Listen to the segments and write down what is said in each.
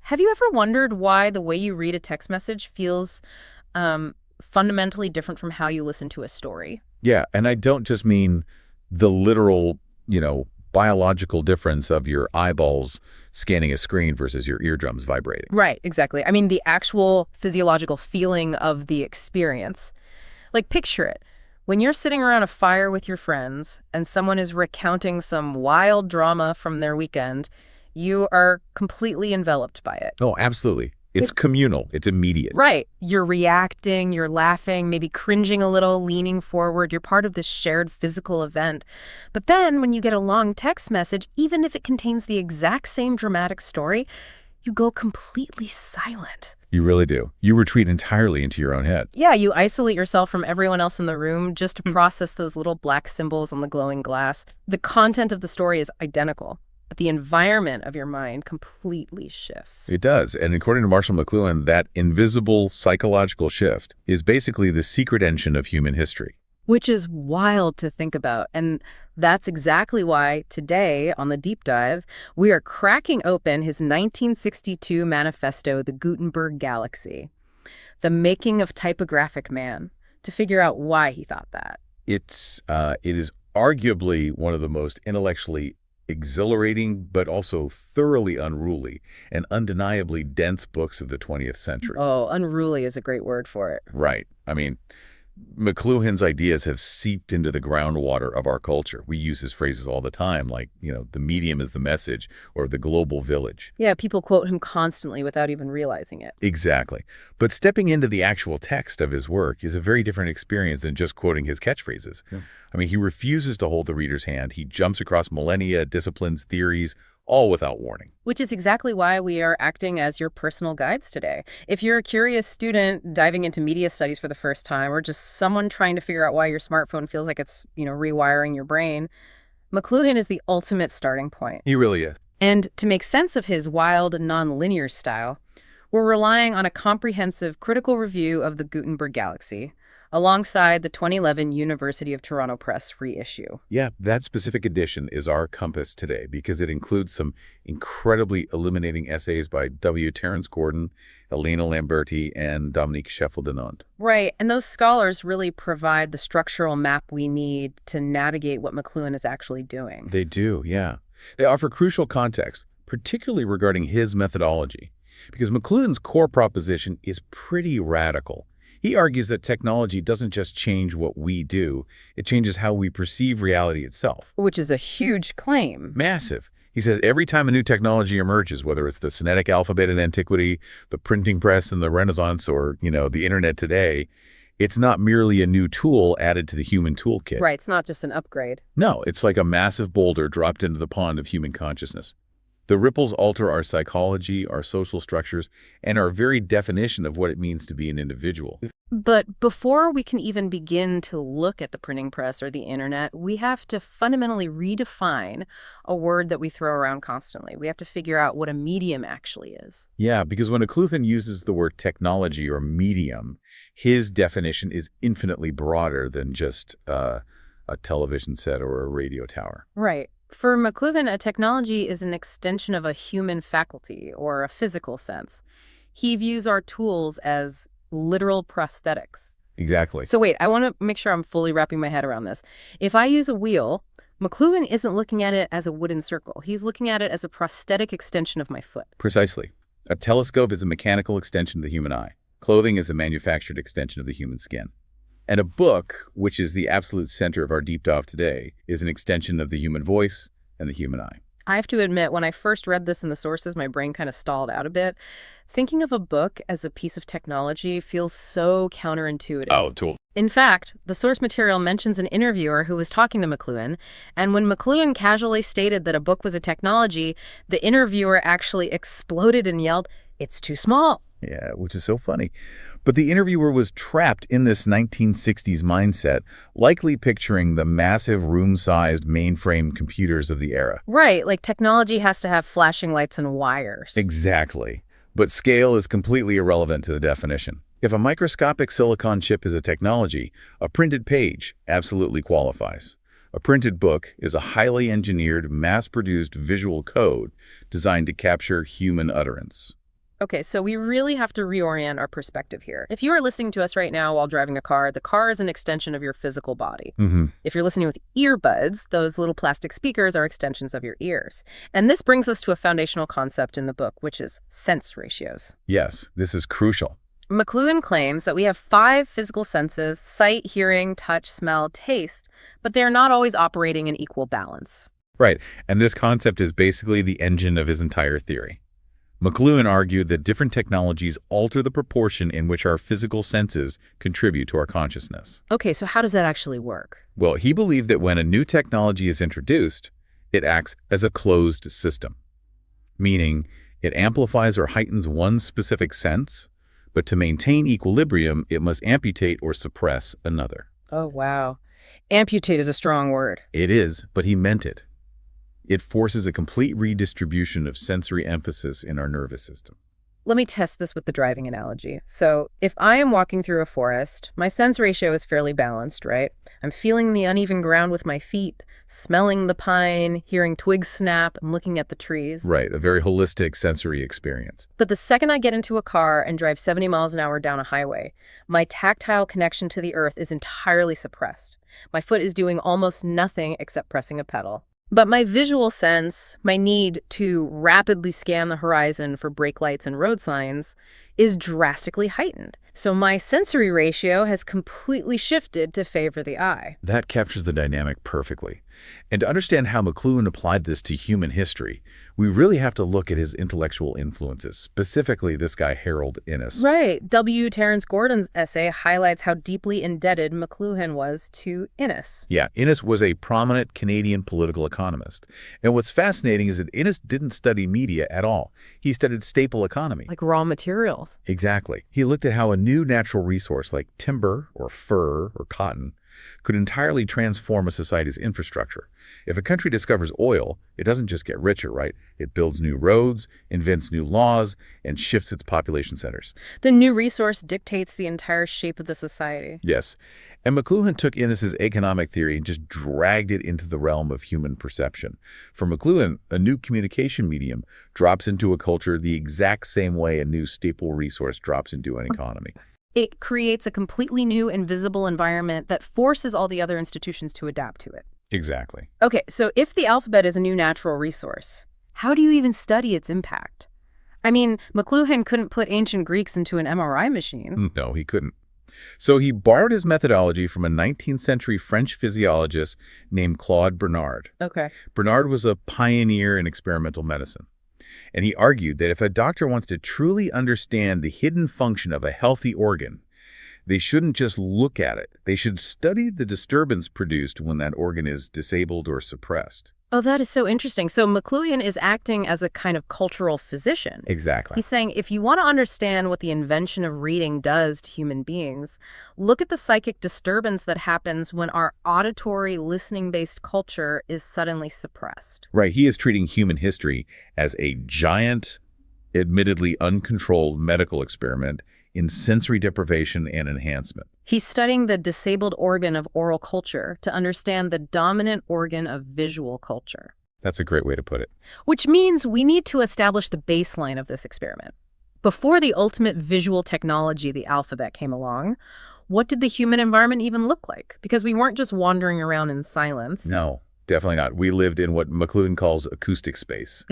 Have you ever wondered why the way you read a text message feels fundamentally different from how you listen to a story? Yeah, and I don't just mean the literal, biological difference of your eyeballs scanning a screen versus your eardrums vibrating. Right, exactly. I mean, the actual physiological feeling of the experience. Like, picture it. When you're sitting around a fire with your friends and someone is recounting some wild drama from their weekend, you are completely enveloped by it. Oh, absolutely. It's communal. It's immediate. Right. You're reacting, you're laughing, maybe cringing a little, leaning forward. You're part of this shared physical event. But then when you get a long text message, even if it contains the exact same dramatic story, you go completely silent. You really do. You retreat entirely into your own head. Yeah, you isolate yourself from everyone else in the room just to process those little black symbols on the glowing glass. The content of the story is identical, but the environment of your mind completely shifts. It does. And according to Marshall McLuhan, that invisible psychological shift is basically the secret engine of human history. Which is wild to think about. And that's exactly why today on the Deep Dive, we are cracking open his 1962 manifesto, The Gutenberg Galaxy, The Making of Typographic Man, to figure out why he thought that. It is arguably one of the most intellectually exhilarating, but also thoroughly unruly and undeniably dense books of the 20th century. Oh, unruly is a great word for it. Right. I mean, McLuhan's ideas have seeped into the groundwater of our culture. We use his phrases all the time, like, the medium is the message or the global village. Yeah, people quote him constantly without even realizing it. Exactly. But stepping into the actual text of his work is a very different experience than just quoting his catchphrases. Yeah. I mean, he refuses to hold the reader's hand. He jumps across millennia, disciplines, theories, all without warning. Which is exactly why we are acting as your personal guides today. If you're a curious student diving into media studies for the first time, or just someone trying to figure out why your smartphone feels like it's, rewiring your brain, McLuhan is the ultimate starting point. He really is. And to make sense of his wild, non-linear style, we're relying on a comprehensive critical review of the Gutenberg Galaxy, alongside the 2011 University of Toronto Press reissue. Yeah, that specific edition is our compass today because it includes some incredibly illuminating essays by Terrence Gordon, Elena Lamberti, and Dominique Scheffel-Dunand. Right, and those scholars really provide the structural map we need to navigate what McLuhan is actually doing. They do, yeah. They offer crucial context, particularly regarding his methodology, because McLuhan's core proposition is pretty radical. He argues that technology doesn't just change what we do, it changes how we perceive reality itself. Which is a huge claim. Massive. He says every time a new technology emerges, whether it's the Semitic alphabet in antiquity, the printing press in the Renaissance, or, the internet today, it's not merely a new tool added to the human toolkit. Right, it's not just an upgrade. No, it's like a massive boulder dropped into the pond of human consciousness. The ripples alter our psychology, our social structures, and our very definition of what it means to be an individual. But before we can even begin to look at the printing press or the internet, we have to fundamentally redefine a word that we throw around constantly. We have to figure out what a medium actually is. Yeah, because when McLuhan uses the word technology or medium, his definition is infinitely broader than just a television set or a radio tower. Right. For McLuhan, a technology is an extension of a human faculty or a physical sense. He views our tools as literal prosthetics. Exactly. So wait, I want to make sure I'm fully wrapping my head around this. If I use a wheel, McLuhan isn't looking at it as a wooden circle. He's looking at it as a prosthetic extension of my foot. Precisely. A telescope is a mechanical extension of the human eye. Clothing is a manufactured extension of the human skin. And a book, which is the absolute center of our deep dive today, is an extension of the human voice and the human eye. I have to admit, when I first read this in the sources, my brain kind of stalled out a bit. Thinking of a book as a piece of technology feels so counterintuitive. Oh, totally. In fact, the source material mentions an interviewer who was talking to McLuhan, and when McLuhan casually stated that a book was a technology, the interviewer actually exploded and yelled, "It's too small." Yeah, which is so funny. But the interviewer was trapped in this 1960s mindset, likely picturing the massive room-sized mainframe computers of the era. Right, like technology has to have flashing lights and wires. Exactly. But scale is completely irrelevant to the definition. If a microscopic silicon chip is a technology, a printed page absolutely qualifies. A printed book is a highly engineered, mass-produced visual code designed to capture human utterance. Okay, so we really have to reorient our perspective here. If you are listening to us right now while driving a car, the car is an extension of your physical body. If you're listening with earbuds, those little plastic speakers are extensions of your ears. And this brings us to a foundational concept in the book, which is sense ratios. Yes, this is crucial. McLuhan claims that we have 5 physical senses: sight, hearing, touch, smell, taste, but they are not always operating in equal balance. Right, and this concept is basically the engine of his entire theory. McLuhan argued that different technologies alter the proportion in which our physical senses contribute to our consciousness. Okay, so how does that actually work? Well, he believed that when a new technology is introduced, it acts as a closed system, meaning it amplifies or heightens one specific sense, but to maintain equilibrium, it must amputate or suppress another. Oh, wow. Amputate is a strong word. It is, but he meant it. It forces a complete redistribution of sensory emphasis in our nervous system. Let me test this with the driving analogy. So if I am walking through a forest, my sense ratio is fairly balanced, right? I'm feeling the uneven ground with my feet, smelling the pine, hearing twigs snap, and looking at the trees. Right, a very holistic sensory experience. But the second I get into a car and drive 70 miles an hour down a highway, my tactile connection to the earth is entirely suppressed. My foot is doing almost nothing except pressing a pedal. But my visual sense, my need to rapidly scan the horizon for brake lights and road signs, is drastically heightened. So my sensory ratio has completely shifted to favor the eye. That captures the dynamic perfectly. And to understand how McLuhan applied this to human history, we really have to look at his intellectual influences, specifically this guy Harold Innis. Right. Terrence Gordon's essay highlights how deeply indebted McLuhan was to Innis. Yeah, Innis was a prominent Canadian political economist. And what's fascinating is that Innis didn't study media at all. He studied staple economy. Like raw materials. Exactly. He looked at how a new natural resource like timber or fur or cotton could entirely transform a society's infrastructure. If a country discovers oil, it doesn't just get richer, right? It builds new roads, invents new laws, and shifts its population centers. The new resource dictates the entire shape of the society. Yes. And McLuhan took Innis's economic theory and just dragged it into the realm of human perception. For McLuhan, a new communication medium drops into a culture the exact same way a new staple resource drops into an economy. It creates a completely new and visible environment that forces all the other institutions to adapt to it. Exactly. Okay, so if the alphabet is a new natural resource, how do you even study its impact? I mean, McLuhan couldn't put ancient Greeks into an MRI machine. No, he couldn't. So he borrowed his methodology from a 19th century French physiologist named Claude Bernard. Okay. Bernard was a pioneer in experimental medicine. And he argued that if a doctor wants to truly understand the hidden function of a healthy organ, they shouldn't just look at it. They should study the disturbance produced when that organ is disabled or suppressed. Oh, that is so interesting. So McLuhan is acting as a kind of cultural physician. Exactly. He's saying if you want to understand what the invention of reading does to human beings, look at the psychic disturbance that happens when our auditory, listening-based culture is suddenly suppressed. Right. He is treating human history as a giant, admittedly uncontrolled medical experiment in sensory deprivation and enhancement. He's studying the disabled organ of oral culture to understand the dominant organ of visual culture. That's a great way to put it. Which means we need to establish the baseline of this experiment. Before the ultimate visual technology, the alphabet, came along, what did the human environment even look like? Because we weren't just wandering around in silence. No, definitely not. We lived in what McLuhan calls acoustic space.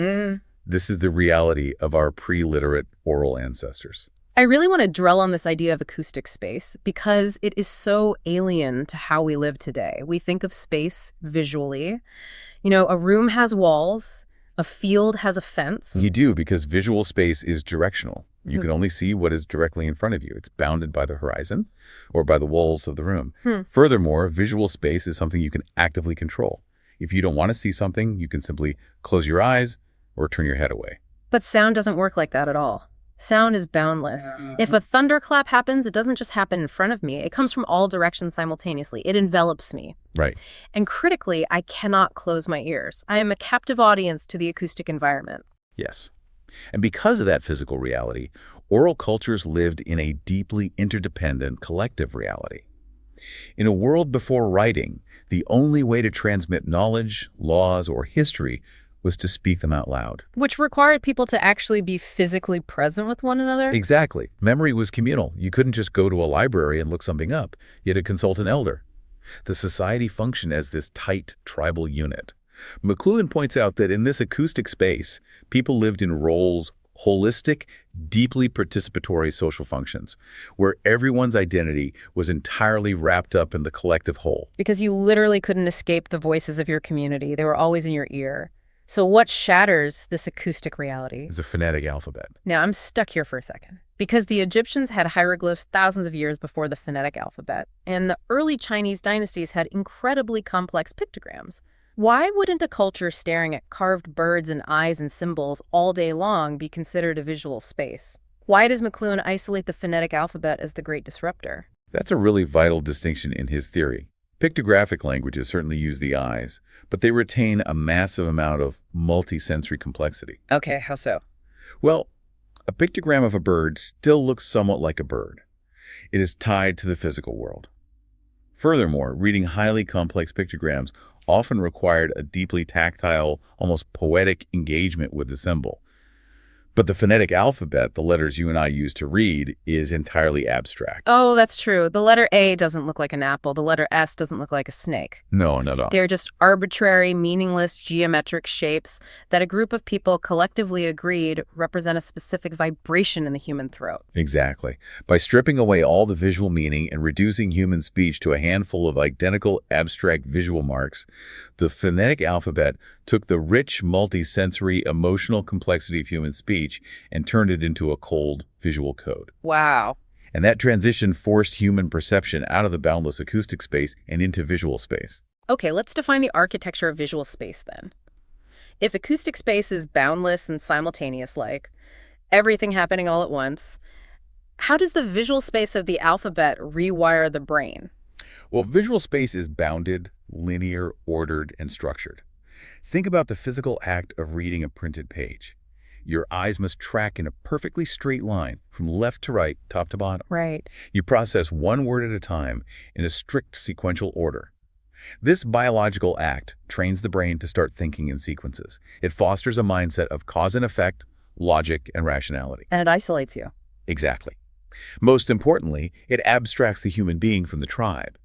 This is the reality of our pre-literate oral ancestors. I really want to dwell on this idea of acoustic space because it is so alien to how we live today. We think of space visually. You know, a room has walls, a field has a fence. You do, because visual space is directional. You can only see what is directly in front of you. It's bounded by the horizon or by the walls of the room. Furthermore, visual space is something you can actively control. If you don't want to see something, you can simply close your eyes or turn your head away. But sound doesn't work like that at all. Sound is boundless. If a thunderclap happens, it doesn't just happen in front of me. It comes from all directions simultaneously. It envelops me. Right. And critically, I cannot close my ears. I am a captive audience to the acoustic environment. Yes. And because of that physical reality, oral cultures lived in a deeply interdependent collective reality. In a world before writing, the only way to transmit knowledge, laws, or history was to speak them out loud. Which required people to actually be physically present with one another? Exactly. Memory was communal. You couldn't just go to a library and look something up. You had to consult an elder. The society functioned as this tight tribal unit. McLuhan points out that in this acoustic space, people lived in roles, holistic, deeply participatory social functions, where everyone's identity was entirely wrapped up in the collective whole. Because you literally couldn't escape the voices of your community. They were always in your ear. So what shatters this acoustic reality? It's a phonetic alphabet. Now, I'm stuck here for a second. Because the Egyptians had hieroglyphs thousands of years before the phonetic alphabet, and the early Chinese dynasties had incredibly complex pictograms. Why wouldn't a culture staring at carved birds and eyes and symbols all day long be considered a visual space? Why does McLuhan isolate the phonetic alphabet as the great disruptor? That's a really vital distinction in his theory. Pictographic languages certainly use the eyes, but they retain a massive amount of multisensory complexity. Okay, how so? Well, a pictogram of a bird still looks somewhat like a bird. It is tied to the physical world. Furthermore, reading highly complex pictograms often required a deeply tactile, almost poetic engagement with the symbol. But the phonetic alphabet, the letters you and I use to read, is entirely abstract. Oh, that's true. The letter A doesn't look like an apple. The letter S doesn't look like a snake. No, not at all. They're just arbitrary, meaningless geometric shapes that a group of people collectively agreed represent a specific vibration in the human throat. Exactly. By stripping away all the visual meaning and reducing human speech to a handful of identical abstract visual marks, the phonetic alphabet took the rich, multi-sensory, emotional complexity of human speech and turned it into a cold visual code. Wow. And that transition forced human perception out of the boundless acoustic space and into visual space. Okay, let's define the architecture of visual space then. If acoustic space is boundless and simultaneous-like, everything happening all at once, how does the visual space of the alphabet rewire the brain? Well, visual space is bounded, linear, ordered, and structured. Think about the physical act of reading a printed page. Your eyes must track in a perfectly straight line from left to right, top to bottom. Right. You process one word at a time in a strict sequential order. This biological act trains the brain to start thinking in sequences. It fosters a mindset of cause and effect, logic, and rationality. And it isolates you. Exactly. Most importantly, it abstracts the human being from the tribe.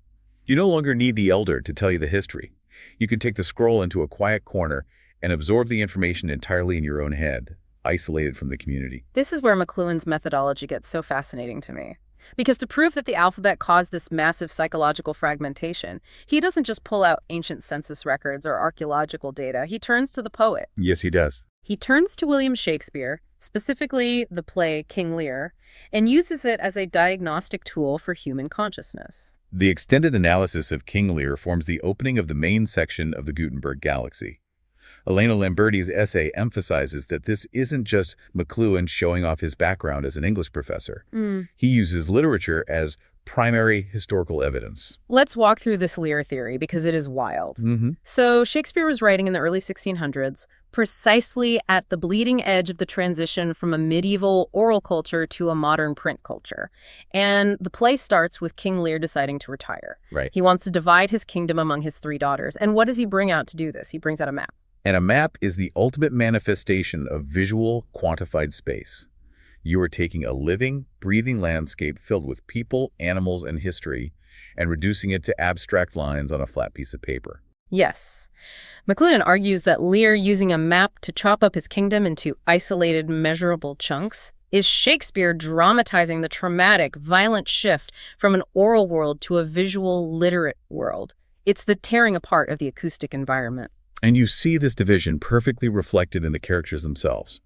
You no longer need the elder to tell you the history. You can take the scroll into a quiet corner and absorb the information entirely in your own head, isolated from the community. This is where McLuhan's methodology gets so fascinating to me. Because to prove that the alphabet caused this massive psychological fragmentation, he doesn't just pull out ancient census records or archaeological data. He turns to the poet. Yes, he does. He turns to William Shakespeare, specifically the play King Lear, and uses it as a diagnostic tool for human consciousness. The extended analysis of King Lear forms the opening of the main section of the Gutenberg Galaxy. Elena Lamberti's essay emphasizes that this isn't just McLuhan showing off his background as an English professor. He uses literature as primary historical evidence. Let's walk through this Lear theory because it is wild. So Shakespeare was writing in the early 1600s, precisely at the bleeding edge of the transition from a medieval oral culture to a modern print culture. And the play starts with King Lear deciding to retire. Right. He wants to divide his kingdom among his 3 daughters. And what does he bring out to do this? He brings out a map. And a map is the ultimate manifestation of visual, quantified space. You are taking a living, breathing landscape filled with people, animals, and history, and reducing it to abstract lines on a flat piece of paper. Yes. McLuhan argues that Lear using a map to chop up his kingdom into isolated, measurable chunks is Shakespeare dramatizing the traumatic, violent shift from an oral world to a visual, literate world. It's the tearing apart of the acoustic environment. And you see this division perfectly reflected in the characters themselves.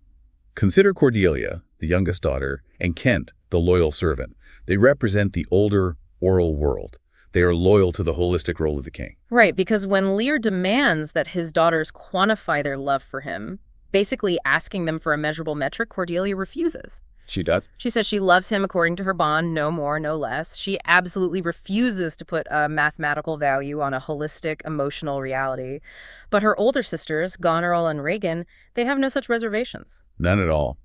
Consider Cordelia, the youngest daughter, and Kent, the loyal servant. They represent the older, oral world. They are loyal to the holistic role of the king. Right, because when Lear demands that his daughters quantify their love for him, basically asking them for a measurable metric, Cordelia refuses. She does? She says she loves him according to her bond, no more, no less. She absolutely refuses to put a mathematical value on a holistic, emotional reality. But her older sisters, Goneril and Regan, they have no such reservations. None at all.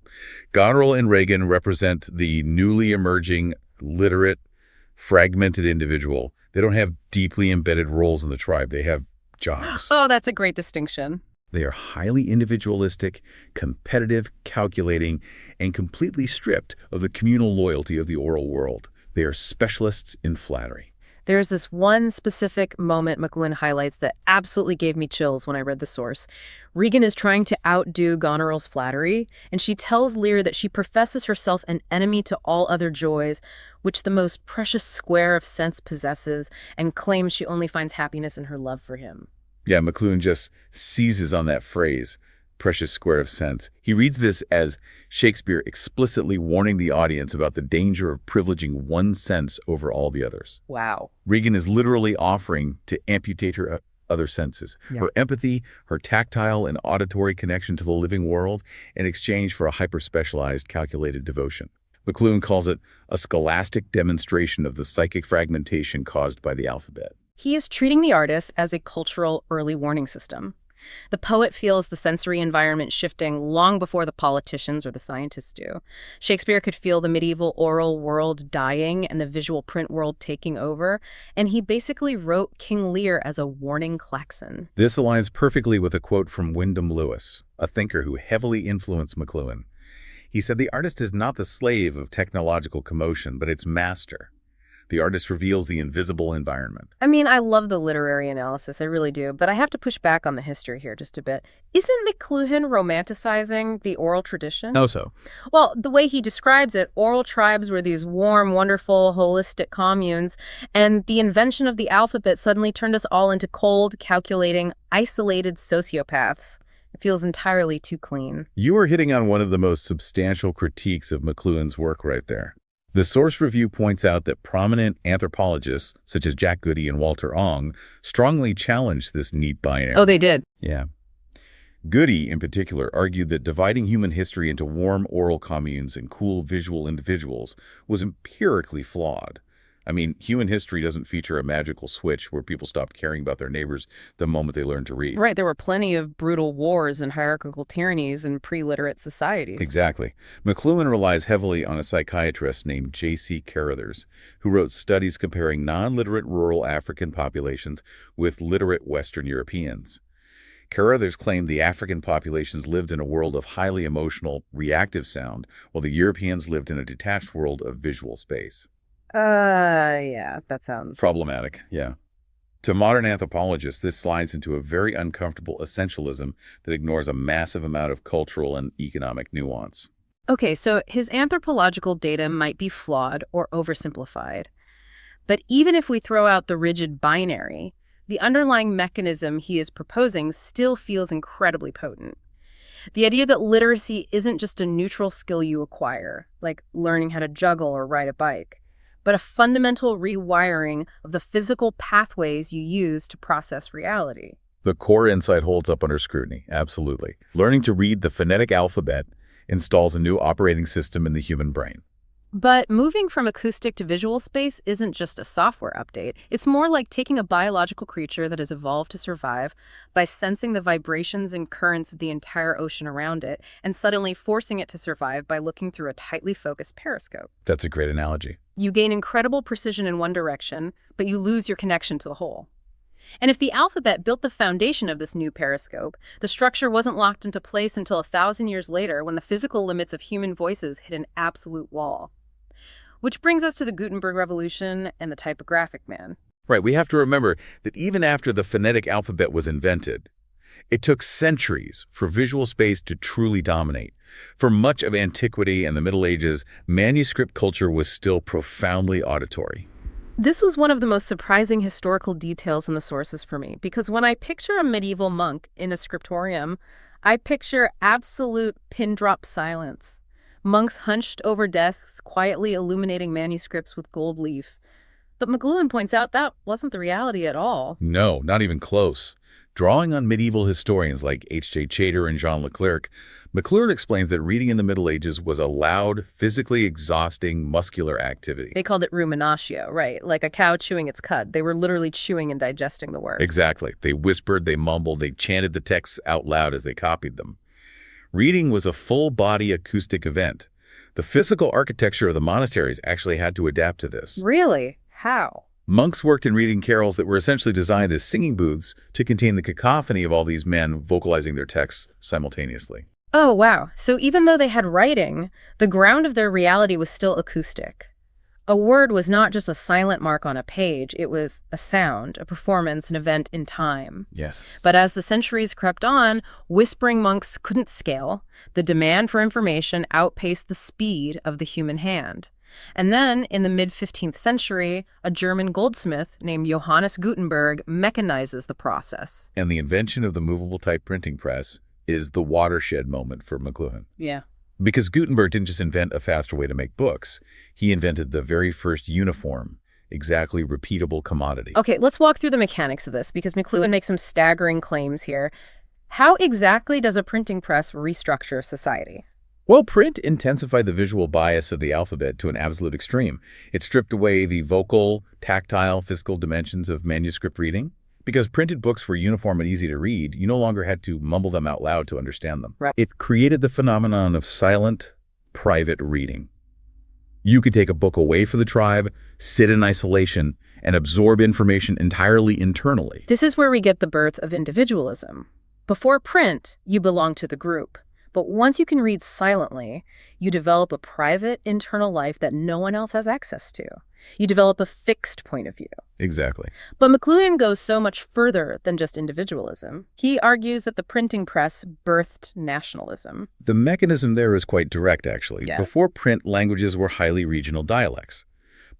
Goneril and Regan represent the newly emerging, literate, fragmented individual. They don't have deeply embedded roles in the tribe. They have jobs. Oh, that's a great distinction. They are highly individualistic, competitive, calculating, and completely stripped of the communal loyalty of the oral world. They are specialists in flattery. There's this one specific moment McLuhan highlights that absolutely gave me chills when I read the source. Regan is trying to outdo Goneril's flattery, and she tells Lear that she professes herself an enemy to all other joys, which the most precious square of sense possesses, and claims she only finds happiness in her love for him. Yeah, McLuhan just seizes on that phrase, precious square of sense. He reads this as Shakespeare explicitly warning the audience about the danger of privileging one sense over all the others. Wow. Regan is literally offering to amputate her other senses, her empathy, her tactile and auditory connection to the living world, in exchange for a hyper-specialized, calculated devotion. McLuhan calls it a scholastic demonstration of the psychic fragmentation caused by the alphabet. He is treating the artist as a cultural early warning system. The poet feels the sensory environment shifting long before the politicians or the scientists do. Shakespeare could feel the medieval oral world dying and the visual print world taking over, and he basically wrote King Lear as a warning klaxon. This aligns perfectly with a quote from Wyndham Lewis, a thinker who heavily influenced McLuhan. He said, "The artist is not the slave of technological commotion, but its master. The artist reveals the invisible environment." I mean, I love the literary analysis, I really do, but I have to push back on the history here just a bit. Isn't McLuhan romanticizing the oral tradition? How so? Well, the way he describes it, oral tribes were these warm, wonderful, holistic communes, and the invention of the alphabet suddenly turned us all into cold, calculating, isolated sociopaths. It feels entirely too clean. You are hitting on one of the most substantial critiques of McLuhan's work right there. The source review points out that prominent anthropologists, such as Jack Goody and Walter Ong, strongly challenged this neat binary. Oh, they did? Yeah. Goody, in particular, argued that dividing human history into warm oral communes and cool visual individuals was empirically flawed. I mean, human history doesn't feature a magical switch where people stop caring about their neighbors the moment they learn to read. Right, there were plenty of brutal wars and hierarchical tyrannies in pre-literate societies. Exactly. McLuhan relies heavily on a psychiatrist named J.C. Carruthers, who wrote studies comparing non-literate rural African populations with literate Western Europeans. Carruthers claimed the African populations lived in a world of highly emotional, reactive sound, while the Europeans lived in a detached world of visual space. Yeah, that sounds problematic, yeah. To modern anthropologists, this slides into a very uncomfortable essentialism that ignores a massive amount of cultural and economic nuance. Okay, so his anthropological data might be flawed or oversimplified. But even if we throw out the rigid binary, the underlying mechanism he is proposing still feels incredibly potent. The idea that literacy isn't just a neutral skill you acquire, like learning how to juggle or ride a bike, but a fundamental rewiring of the physical pathways you use to process reality. The core insight holds up under scrutiny, absolutely. Learning to read the phonetic alphabet installs a new operating system in the human brain. But moving from acoustic to visual space isn't just a software update. It's more like taking a biological creature that has evolved to survive by sensing the vibrations and currents of the entire ocean around it and suddenly forcing it to survive by looking through a tightly focused periscope. That's a great analogy. You gain incredible precision in one direction, but you lose your connection to the whole. And if the alphabet built the foundation of this new periscope, the structure wasn't locked into place until 1,000 years later when the physical limits of human voices hit an absolute wall. Which brings us to the Gutenberg Revolution and the typographic man. Right, we have to remember that even after the phonetic alphabet was invented, it took centuries for visual space to truly dominate. For much of antiquity and the Middle Ages, manuscript culture was still profoundly auditory. This was one of the most surprising historical details in the sources for me, because when I picture a medieval monk in a scriptorium, I picture absolute pin-drop silence. Monks hunched over desks, quietly illuminating manuscripts with gold leaf. But McLuhan points out that wasn't the reality at all. No, not even close. Drawing on medieval historians like H.J. Chater and Jean Leclerc, McLuhan explains that reading in the Middle Ages was a loud, physically exhausting, muscular activity. They called it ruminatio, right? Like a cow chewing its cud. They were literally chewing and digesting the work. Exactly. They whispered, they mumbled, they chanted the texts out loud as they copied them. Reading was a full-body acoustic event. The physical architecture of the monasteries actually had to adapt to this. Really? How? Monks worked in reading carols that were essentially designed as singing booths to contain the cacophony of all these men vocalizing their texts simultaneously. Oh, wow. So even though they had writing, the ground of their reality was still acoustic. A word was not just a silent mark on a page, it was a sound, a performance, an event in time. Yes. But as the centuries crept on, whispering monks couldn't scale. The demand for information outpaced the speed of the human hand. And then, in the mid-15th century, a German goldsmith named Johannes Gutenberg mechanizes the process. And the invention of the movable type printing press is the watershed moment for McLuhan. Yeah. Because Gutenberg didn't just invent a faster way to make books, he invented the very first uniform, exactly repeatable commodity. Okay, let's walk through the mechanics of this, because McLuhan makes some staggering claims here. How exactly does a printing press restructure society? Well, print intensified the visual bias of the alphabet to an absolute extreme. It stripped away the vocal, tactile, physical dimensions of manuscript reading. Because printed books were uniform and easy to read, you no longer had to mumble them out loud to understand them. Right. It created the phenomenon of silent, private reading. You could take a book away from the tribe, sit in isolation, and absorb information entirely internally. This is where we get the birth of individualism. Before print, you belong to the group. But once you can read silently, you develop a private, internal life that no one else has access to. You develop a fixed point of view. Exactly. But McLuhan goes so much further than just individualism. He argues that the printing press birthed nationalism. The mechanism there is quite direct, actually. Yeah. Before print, languages were highly regional dialects.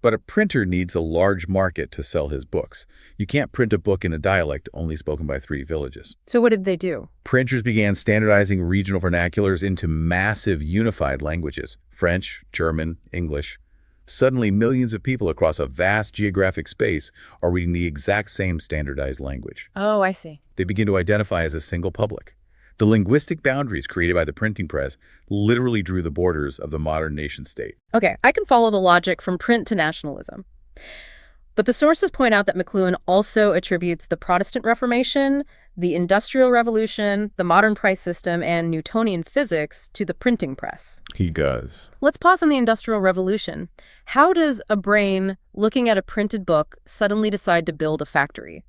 But a printer needs a large market to sell his books. You can't print a book in a dialect only spoken by 3 villages. So what did they do? Printers began standardizing regional vernaculars into massive unified languages: French, German, English. Suddenly, millions of people across a vast geographic space are reading the exact same standardized language. Oh, I see. They begin to identify as a single public. The linguistic boundaries created by the printing press literally drew the borders of the modern nation-state. Okay, I can follow the logic from print to nationalism. But the sources point out that McLuhan also attributes the Protestant Reformation, the Industrial Revolution, the modern price system, and Newtonian physics to the printing press. He does. Let's pause on the Industrial Revolution. How does a brain looking at a printed book suddenly decide to build a factory?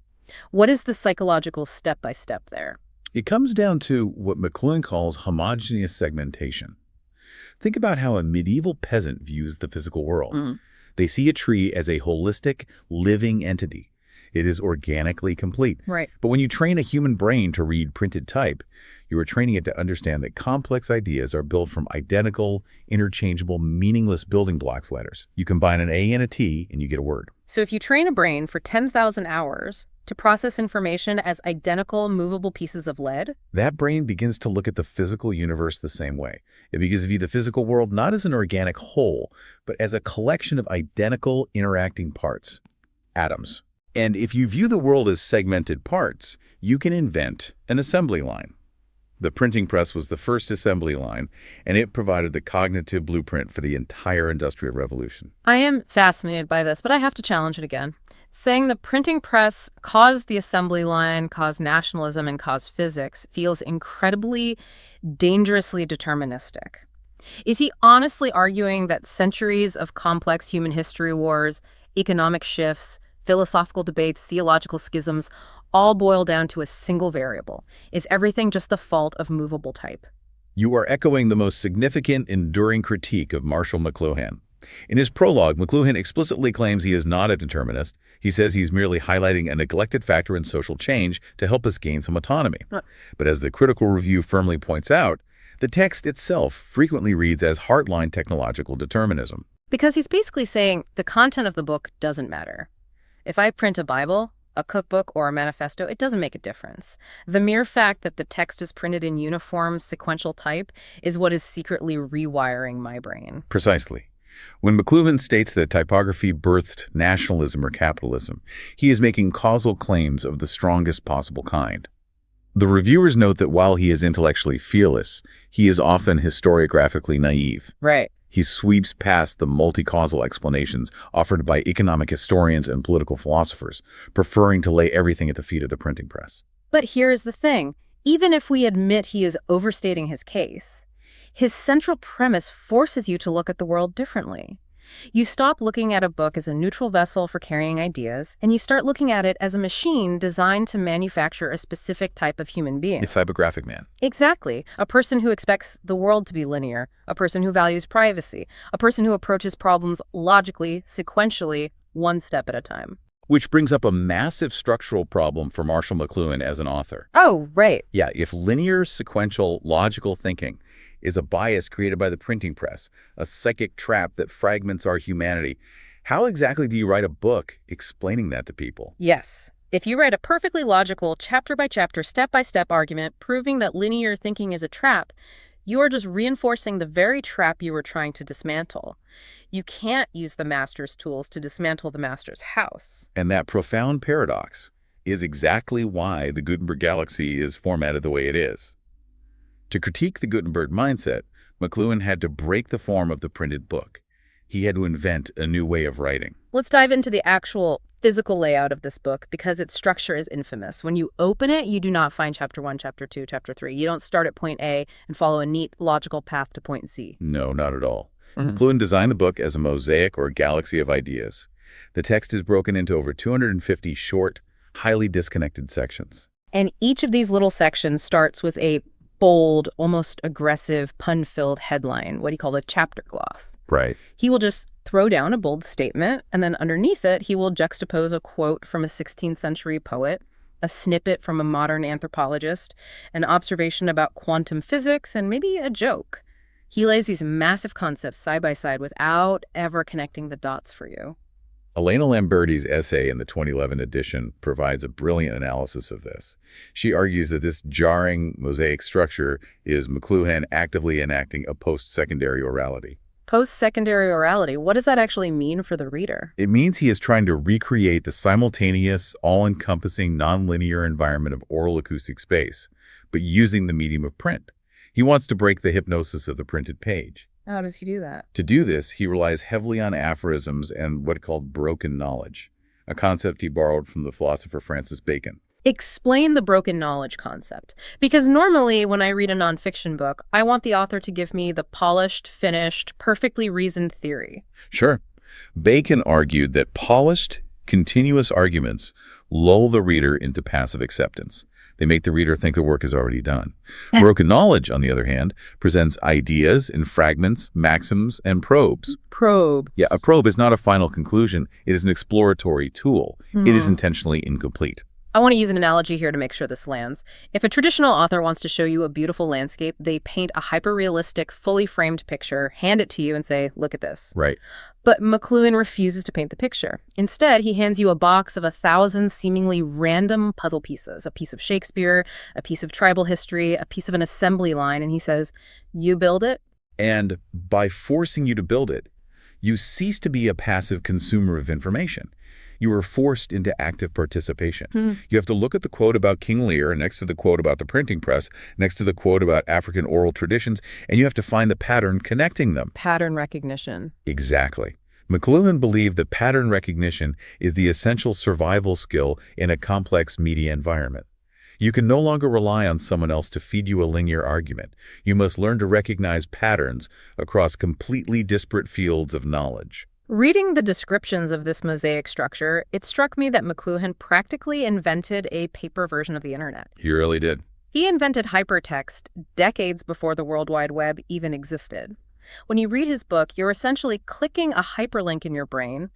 What is the psychological step-by-step there? It comes down to what McLuhan calls homogeneous segmentation. Think about how a medieval peasant views the physical world. They see a tree as a holistic, living entity. It is organically complete. Right. But when you train a human brain to read printed type, you are training it to understand that complex ideas are built from identical, interchangeable, meaningless building blocks letters. You combine an A and a T, and you get a word. So if you train a brain for 10,000 hours to process information as identical, movable pieces of lead, that brain begins to look at the physical universe the same way. It begins to view the physical world not as an organic whole, but as a collection of identical interacting parts, atoms. And if you view the world as segmented parts, you can invent an assembly line. The printing press was the first assembly line, and it provided the cognitive blueprint for the entire Industrial Revolution. I am fascinated by this, but I have to challenge it again. Saying the printing press caused the assembly line, caused nationalism, and caused physics feels incredibly, dangerously deterministic. Is he honestly arguing that centuries of complex human history wars, economic shifts, philosophical debates, theological schisms, all boil down to a single variable? Is everything just the fault of movable type? You are echoing the most significant, enduring critique of Marshall McLuhan. In his prologue, McLuhan explicitly claims he is not a determinist. He says he's merely highlighting a neglected factor in social change to help us gain some autonomy. But as the critical review firmly points out, the text itself frequently reads as hardline technological determinism. Because he's basically saying the content of the book doesn't matter. If I print a Bible, a cookbook, or a manifesto, it doesn't make a difference. The mere fact that the text is printed in uniform, sequential type is what is secretly rewiring my brain. Precisely. When McLuhan states that typography birthed nationalism or capitalism, he is making causal claims of the strongest possible kind. The reviewers note that while he is intellectually fearless, he is often historiographically naive. Right. He sweeps past the multi-causal explanations offered by economic historians and political philosophers, preferring to lay everything at the feet of the printing press. But here's the thing. Even if we admit he is overstating his case, his central premise forces you to look at the world differently. You stop looking at a book as a neutral vessel for carrying ideas, and you start looking at it as a machine designed to manufacture a specific type of human being. A typographic man. Exactly. A person who expects the world to be linear, a person who values privacy, a person who approaches problems logically, sequentially, one step at a time. Which brings up a massive structural problem for Marshall McLuhan as an author. Oh, right. Yeah, if linear, sequential, logical thinking is a bias created by the printing press, a psychic trap that fragments our humanity, how exactly do you write a book explaining that to people? Yes. If you write a perfectly logical, chapter-by-chapter, step-by-step argument proving that linear thinking is a trap, you are just reinforcing the very trap you were trying to dismantle. You can't use the master's tools to dismantle the master's house. And that profound paradox is exactly why the Gutenberg Galaxy is formatted the way it is. To critique the Gutenberg mindset, McLuhan had to break the form of the printed book. He had to invent a new way of writing. Let's dive into the actual physical layout of this book because its structure is infamous. When you open it, you do not find chapter 1, chapter 2, chapter 3. You don't start at point A and follow a neat, logical path to point Z. No, not at all. McLuhan designed the book as a mosaic or galaxy of ideas. The text is broken into over 250 short, highly disconnected sections. And each of these little sections starts with a bold, almost aggressive, pun-filled headline, what he called a chapter gloss. Right. He will just throw down a bold statement, and then underneath it, he will juxtapose a quote from a 16th century poet, a snippet from a modern anthropologist, an observation about quantum physics, and maybe a joke. He lays these massive concepts side by side without ever connecting the dots for you. Elena Lamberti's essay in the 2011 edition provides a brilliant analysis of this. She argues that this jarring mosaic structure is McLuhan actively enacting a post-secondary orality. Post-secondary orality, what does that actually mean for the reader? It means he is trying to recreate the simultaneous, all-encompassing, nonlinear environment of oral acoustic space, but using the medium of print. He wants to break the hypnosis of the printed page. How does he do that? To do this, he relies heavily on aphorisms and what are called broken knowledge, a concept he borrowed from the philosopher Francis Bacon. Explain the broken knowledge concept. Because normally when I read a nonfiction book, I want the author to give me the polished, finished, perfectly reasoned theory. Sure. Bacon argued that polished, continuous arguments lull the reader into passive acceptance. They make the reader think the work is already done. Broken knowledge, on the other hand, presents ideas in fragments, maxims, and probes. Probe. Yeah, a probe is not a final conclusion. It is an exploratory tool. It is intentionally incomplete. I want to use an analogy here to make sure this lands. If a traditional author wants to show you a beautiful landscape, they paint a hyper-realistic, fully framed picture, hand it to you, and say, look at this. Right. But McLuhan refuses to paint the picture. Instead, he hands you a box of 1,000 seemingly random puzzle pieces, a piece of Shakespeare, a piece of tribal history, a piece of an assembly line, and he says, you build it? And by forcing you to build it, you cease to be a passive consumer of information. You are forced into active participation. You have to look at the quote about King Lear next to the quote about the printing press, next to the quote about African oral traditions, and you have to find the pattern connecting them. Pattern recognition. Exactly. McLuhan believed that pattern recognition is the essential survival skill in a complex media environment. You can no longer rely on someone else to feed you a linear argument. You must learn to recognize patterns across completely disparate fields of knowledge. Reading the descriptions of this mosaic structure, it struck me that McLuhan practically invented a paper version of the internet. He really did. He invented hypertext decades before the World Wide Web even existed. When you read his book, you're essentially clicking a hyperlink in your brain,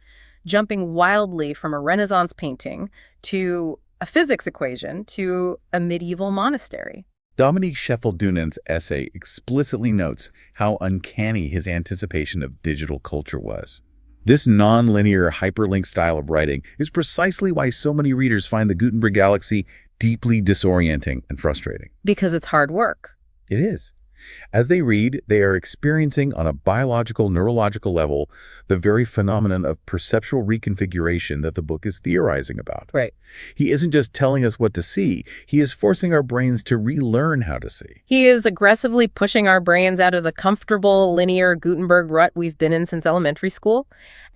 jumping wildly from a Renaissance painting to a physics equation to a medieval monastery. Dominique Scheffel-Dunand's essay explicitly notes how uncanny his anticipation of digital culture was. This non-linear hyperlink style of writing is precisely why so many readers find the Gutenberg Galaxy deeply disorienting and frustrating. Because it's hard work. It is. As they read, they are experiencing on a biological, neurological level the very phenomenon of perceptual reconfiguration that the book is theorizing about. Right. He isn't just telling us what to see, he is forcing our brains to relearn how to see. He is aggressively pushing our brains out of the comfortable, linear Gutenberg rut we've been in since elementary school.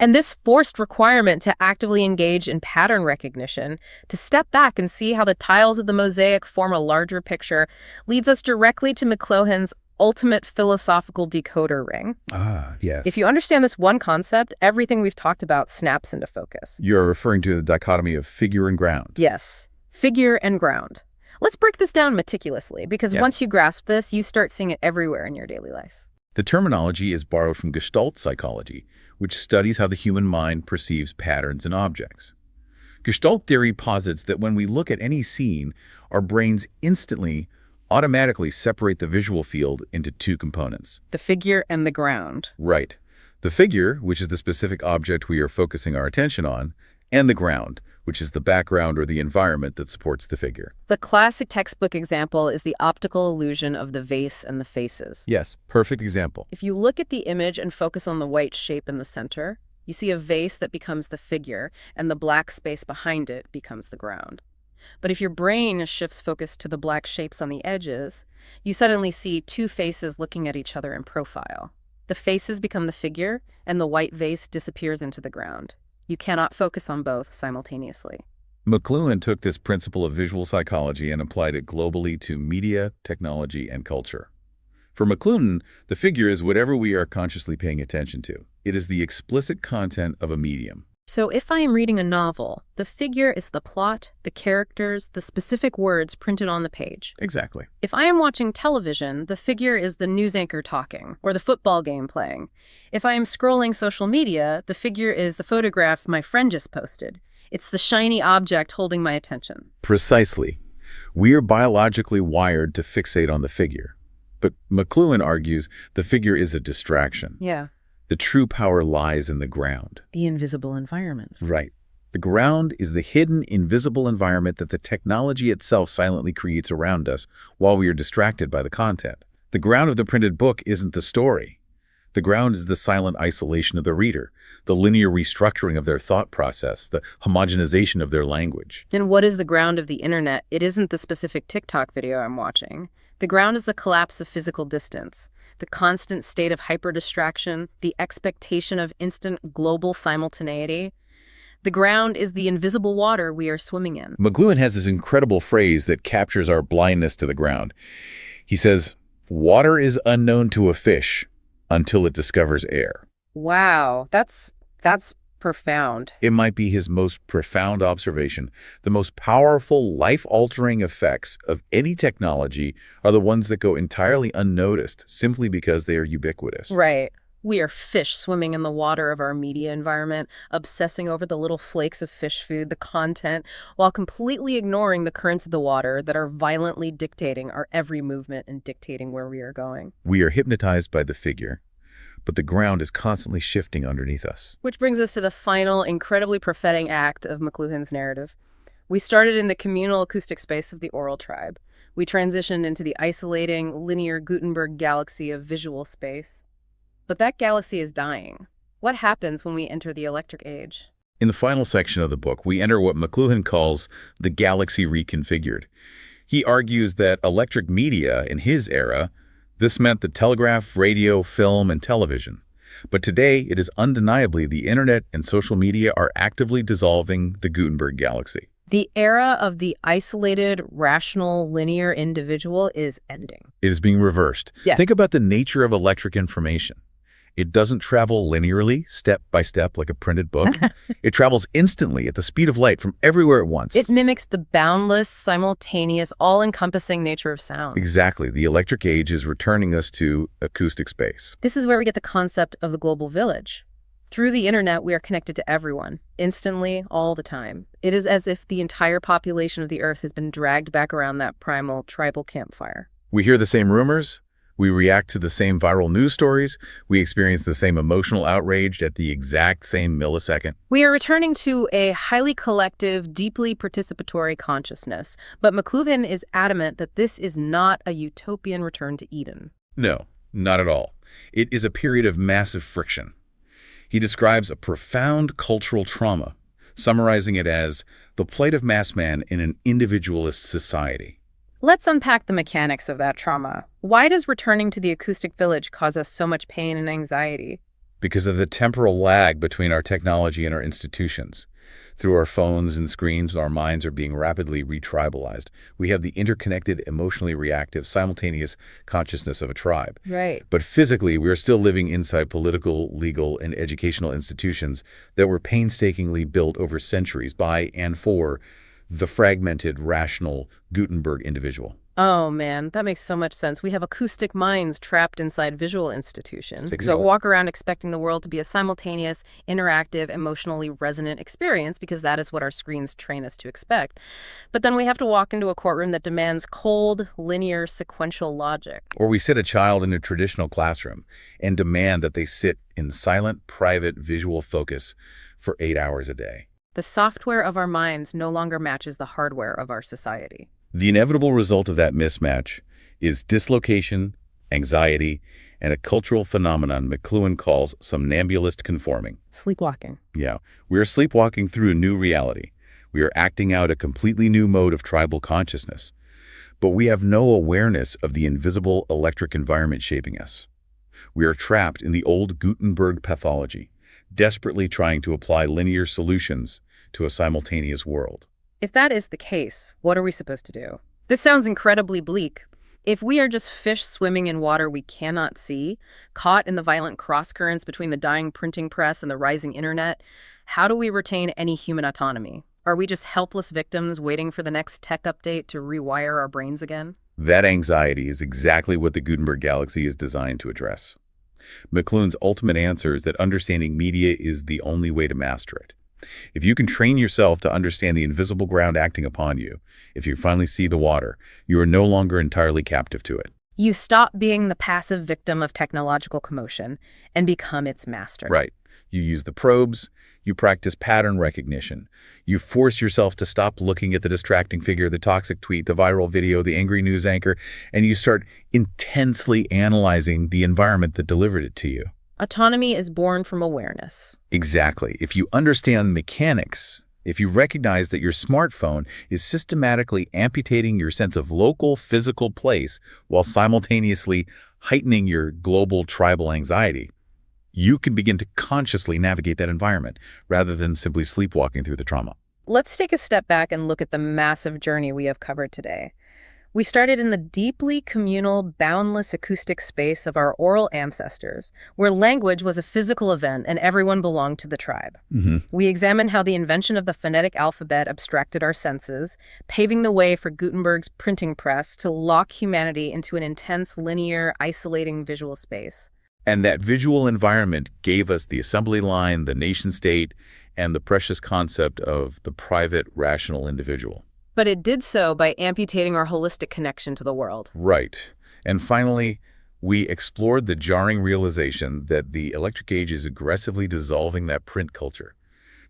And this forced requirement to actively engage in pattern recognition, to step back and see how the tiles of the mosaic form a larger picture, leads us directly to McLuhan's ultimate philosophical decoder ring. Ah, yes. If you understand this one concept, everything we've talked about snaps into focus. You're referring to the dichotomy of figure and ground. Yes, figure and ground. Let's break this down meticulously, because once you grasp this, you start seeing it everywhere in your daily life. The terminology is borrowed from Gestalt psychology, which studies how the human mind perceives patterns in objects. Gestalt theory posits that when we look at any scene, our brains automatically separate the visual field into two components. The figure and the ground. Right. The figure, which is the specific object we are focusing our attention on, and the ground, which is the background or the environment that supports the figure. The classic textbook example is the optical illusion of the vase and the faces. Yes, perfect example. If you look at the image and focus on the white shape in the center, you see a vase that becomes the figure, and the black space behind it becomes the ground. But if your brain shifts focus to the black shapes on the edges, you suddenly see two faces looking at each other in profile. The faces become the figure, and the white vase disappears into the ground. You cannot focus on both simultaneously. McLuhan took this principle of visual psychology and applied it globally to media, technology, and culture. For McLuhan, the figure is whatever we are consciously paying attention to. It is the explicit content of a medium. So if I am reading a novel, the figure is the plot, the characters, the specific words printed on the page. Exactly. If I am watching television, the figure is the news anchor talking, or the football game playing. If I am scrolling social media, the figure is the photograph my friend just posted. It's the shiny object holding my attention. Precisely. We are biologically wired to fixate on the figure. But McLuhan argues the figure is a distraction. Yeah. The true power lies in the ground. The invisible environment. Right. The ground is the hidden, invisible environment that the technology itself silently creates around us while we are distracted by the content. The ground of the printed book isn't the story. The ground is the silent isolation of the reader, the linear restructuring of their thought process, the homogenization of their language. And what is the ground of the internet? It isn't the specific TikTok video I'm watching. The ground is the collapse of physical distance, the constant state of hyper-distraction, the expectation of instant global simultaneity. The ground is the invisible water we are swimming in. McLuhan has this incredible phrase that captures our blindness to the ground. He says, "Water is unknown to a fish until it discovers air." Wow, that's profound. It might be his most profound observation. The most powerful, life-altering effects of any technology are the ones that go entirely unnoticed simply because they are ubiquitous. Right. We are fish swimming in the water of our media environment, obsessing over the little flakes of fish food, the content, while completely ignoring the currents of the water that are violently dictating our every movement and dictating where we are going. We are hypnotized by the figure, but the ground is constantly shifting underneath us. Which brings us to the final, incredibly prophetic act of McLuhan's narrative. We started in the communal acoustic space of the oral tribe. We transitioned into the isolating, linear Gutenberg galaxy of visual space. But that galaxy is dying. What happens when we enter the electric age? In the final section of the book, we enter what McLuhan calls the galaxy reconfigured. He argues that electric media in his era, this meant the telegraph, radio, film, and television. But today, it is undeniably the internet and social media are actively dissolving the Gutenberg Galaxy. The era of the isolated, rational, linear individual is ending. It is being reversed. Yeah. Think about the nature of electric information. It doesn't travel linearly, step by step, like a printed book. It travels instantly at the speed of light from everywhere at once. It mimics the boundless, simultaneous, all-encompassing nature of sound. Exactly. The electric age is returning us to acoustic space. This is where we get the concept of the global village. Through the internet, we are connected to everyone, instantly, all the time. It is as if the entire population of the Earth has been dragged back around that primal tribal campfire. We hear the same rumors. We react to the same viral news stories. We experience the same emotional outrage at the exact same millisecond. We are returning to a highly collective, deeply participatory consciousness, but McLuhan is adamant that this is not a utopian return to Eden. No, not at all. It is a period of massive friction. He describes a profound cultural trauma, summarizing it as the plight of mass man in an individualist society. Let's unpack the mechanics of that trauma. Why does returning to the acoustic village cause us so much pain and anxiety? because of the temporal lag between our technology and our institutions. Through our phones and screens, our minds are being rapidly retribalized. We have the interconnected, emotionally reactive, simultaneous consciousness of a tribe. Right. But physically, we are still living inside political, legal, and educational institutions that were painstakingly built over centuries by and for the fragmented, rational Gutenberg individual. Oh, man, that makes so much sense. We have acoustic minds trapped inside visual institutions. Exactly. So walk around expecting the world to be a simultaneous, interactive, emotionally resonant experience because that is what our screens train us to expect. But then we have to walk into a courtroom that demands cold, linear, sequential logic. Or we sit a child in a traditional classroom and demand that they sit in silent, private, visual focus for 8 hours a day. The software of our minds no longer matches the hardware of our society. The inevitable result of that mismatch is dislocation, anxiety, and a cultural phenomenon McLuhan calls somnambulist conforming. Sleepwalking. Yeah, we are sleepwalking through a new reality. We are acting out a completely new mode of tribal consciousness. But we have no awareness of the invisible electric environment shaping us. We are trapped in the old Gutenberg pathology, desperately trying to apply linear solutions to a simultaneous world. If that is the case, what are we supposed to do? This sounds incredibly bleak. If we are just fish swimming in water we cannot see, caught in the violent cross-currents between the dying printing press and the rising internet, how do we retain any human autonomy? Are we just helpless victims waiting for the next tech update to rewire our brains again? That anxiety is exactly what the Gutenberg Galaxy is designed to address. McLuhan's ultimate answer is that understanding media is the only way to master it. If you can train yourself to understand the invisible ground acting upon you, if you finally see the water, you are no longer entirely captive to it. You stop being the passive victim of technological commotion and become its master. Right. You use the probes, you practice pattern recognition, you force yourself to stop looking at the distracting figure, the toxic tweet, the viral video, the angry news anchor, and you start intensely analyzing the environment that delivered it to you. Autonomy is born from awareness. Exactly. If you understand mechanics, if you recognize that your smartphone is systematically amputating your sense of local physical place while simultaneously heightening your global tribal anxiety, you can begin to consciously navigate that environment rather than simply sleepwalking through the trauma. Let's take a step back and look at the massive journey we have covered today. We started in the deeply communal, boundless acoustic space of our oral ancestors, where language was a physical event and everyone belonged to the tribe. We examined how the invention of the phonetic alphabet abstracted our senses, paving the way for Gutenberg's printing press to lock humanity into an intense, linear, isolating visual space. And that visual environment gave us the assembly line, the nation-state, and the precious concept of the private, rational individual. But it did so by amputating our holistic connection to the world. Right. And finally, we explored the jarring realization that the electric age is aggressively dissolving that print culture.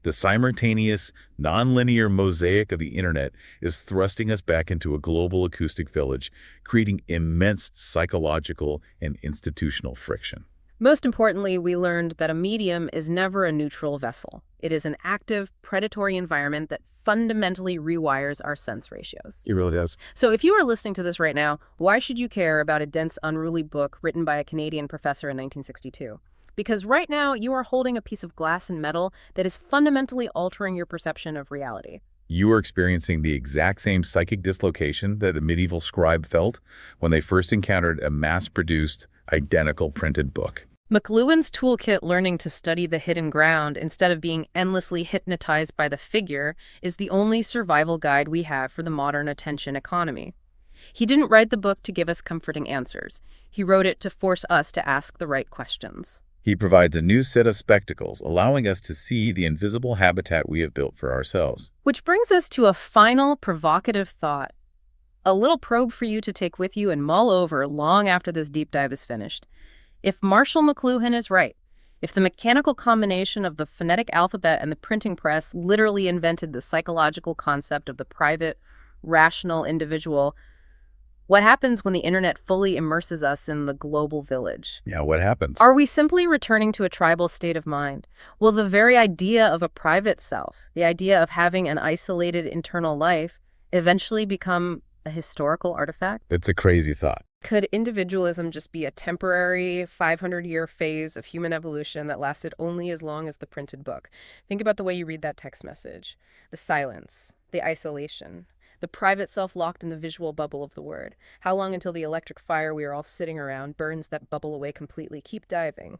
The simultaneous, nonlinear mosaic of the internet is thrusting us back into a global acoustic village, creating immense psychological and institutional friction. Most importantly, we learned that a medium is never a neutral vessel. It is an active, predatory environment that fundamentally rewires our sense ratios. It really does. So if you are listening to this right now, why should you care about a dense, unruly book written by a Canadian professor in 1962? Because right now, you are holding a piece of glass and metal that is fundamentally altering your perception of reality. You are experiencing the exact same psychic dislocation that a medieval scribe felt when they first encountered a mass-produced, identical printed book. McLuhan's toolkit, Learning to Study the Hidden Ground instead of being endlessly hypnotized by the figure, is the only survival guide we have for the modern attention economy. He didn't write the book to give us comforting answers. He wrote it to force us to ask the right questions. He provides a new set of spectacles, allowing us to see the invisible habitat we have built for ourselves. Which brings us to a final provocative thought. A little probe for you to take with you and mull over long after this deep dive is finished. If Marshall McLuhan is right, if the mechanical combination of the phonetic alphabet and the printing press literally invented the psychological concept of the private, rational individual, what happens when the internet fully immerses us in the global village? Yeah, what happens? Are we simply returning to a tribal state of mind? Will the very idea of a private self, the idea of having an isolated internal life, eventually become a historical artifact? It's a crazy thought. Could individualism just be a temporary 500-year phase of human evolution that lasted only as long as the printed book? Think about the way you read that text message. The silence, the isolation, the private self locked in the visual bubble of the word. How long until the electric fire we are all sitting around burns that bubble away completely? Keep diving.